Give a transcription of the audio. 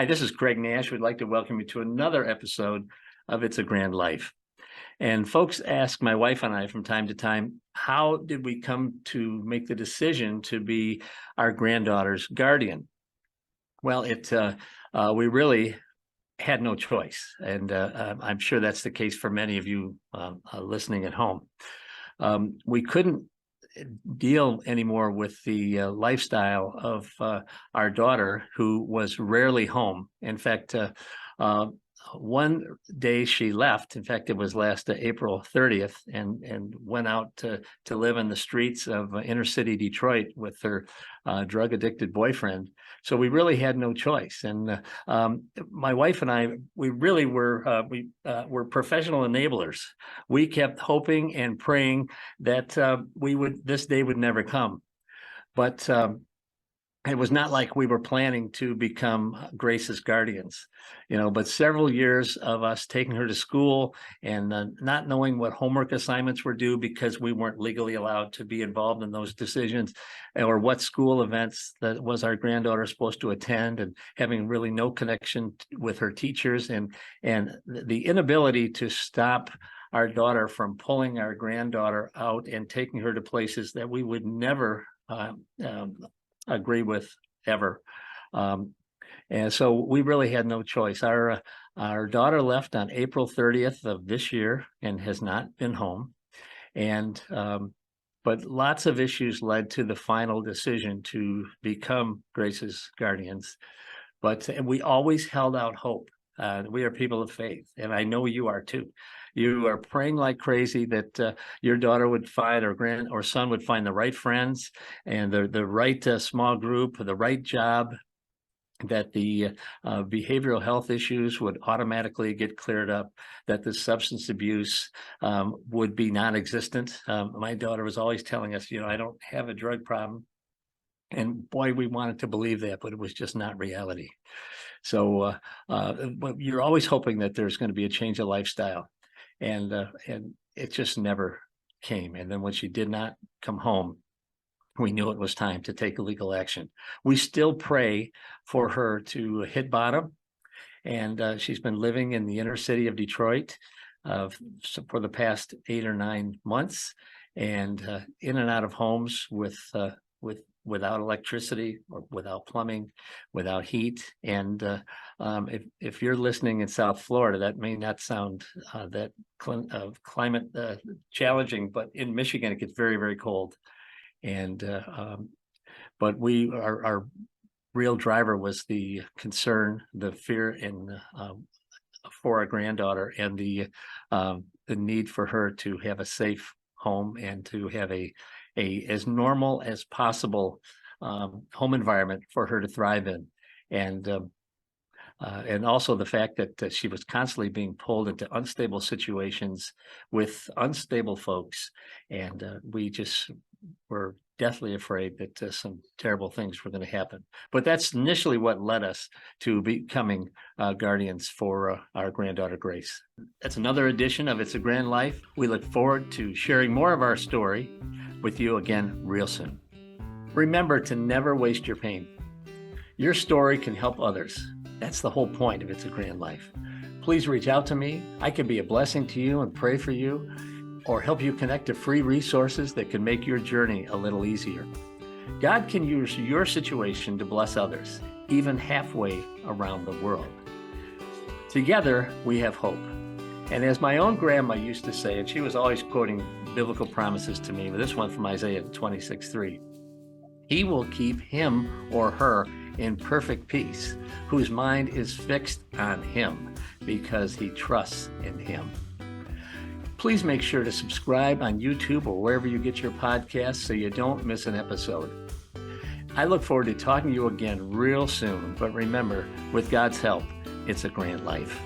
Hi, this is Craig Nash. We'd like to welcome you to another episode of It's a Grand Life. And folks ask my wife and I from time to time, how did we come to make the decision to be our granddaughter's guardian? Well, we really had no choice. And I'm sure that's the case for many of you listening at home. We couldn't deal anymore with the lifestyle of our daughter, who was rarely home. In fact, one day she left. In fact, it was last April 30th, and went out to live in the streets of inner city Detroit with her drug addicted boyfriend. So we really had no choice. And my wife and I, we really were professional enablers. We kept hoping and praying that this day would never come. But it was not like we were planning to become Grace's guardians, but several years of us taking her to school and not knowing what homework assignments were due because we weren't legally allowed to be involved in those decisions, or what school events that was our granddaughter supposed to attend, and having really no connection with her teachers, and the inability to stop our daughter from pulling our granddaughter out and taking her to places that we would never agree with ever. And so we really had no choice. Our daughter left on April 30th of this year and has not been home. And but lots of issues led to the final decision to become Grace's guardians. But we always held out hope. We are people of faith, and I know you are too. You are praying like crazy that your daughter would find, or son would find, the right friends and the right small group, the right job, that the behavioral health issues would automatically get cleared up, that the substance abuse would be non-existent. My daughter was always telling us, I don't have a drug problem. And boy, we wanted to believe that, but it was just not reality. So but you're always hoping that there's going to be a change of lifestyle. And it just never came. And then when she did not come home, we knew it was time to take legal action. We still pray for her to hit bottom. And she's been living in the inner city of Detroit for the past 8 or 9 months, and in and out of homes without electricity, or without plumbing, without heat. And if you're listening in South Florida, that may not sound that climate challenging, but in Michigan it gets very, very cold. And but our real driver was the concern, the fear, and for our granddaughter, and the need for her to have a safe home and to have a as normal as possible home environment for her to thrive in. And also the fact that she was constantly being pulled into unstable situations with unstable folks. And we just were deathly afraid that some terrible things were going to happen. But that's initially what led us to becoming guardians for our granddaughter, Grace. That's another edition of It's a Grand Life. We look forward to sharing more of our story with you again real soon. Remember to never waste your pain. Your story can help others. That's the whole point of It's a Grand Life. Please reach out to me. I can be a blessing to you and pray for you, or help you connect to free resources that can make your journey a little easier. God can use your situation to bless others, even halfway around the world. Together, we have hope. And as my own grandma used to say, and she was always quoting biblical promises to me, but this one from Isaiah 26:3, He will keep him or her in perfect peace, whose mind is fixed on Him, because he trusts in Him. Please make sure to subscribe on YouTube or wherever you get your podcasts so you don't miss an episode. I look forward to talking to you again real soon, but remember, with God's help, it's a grand life.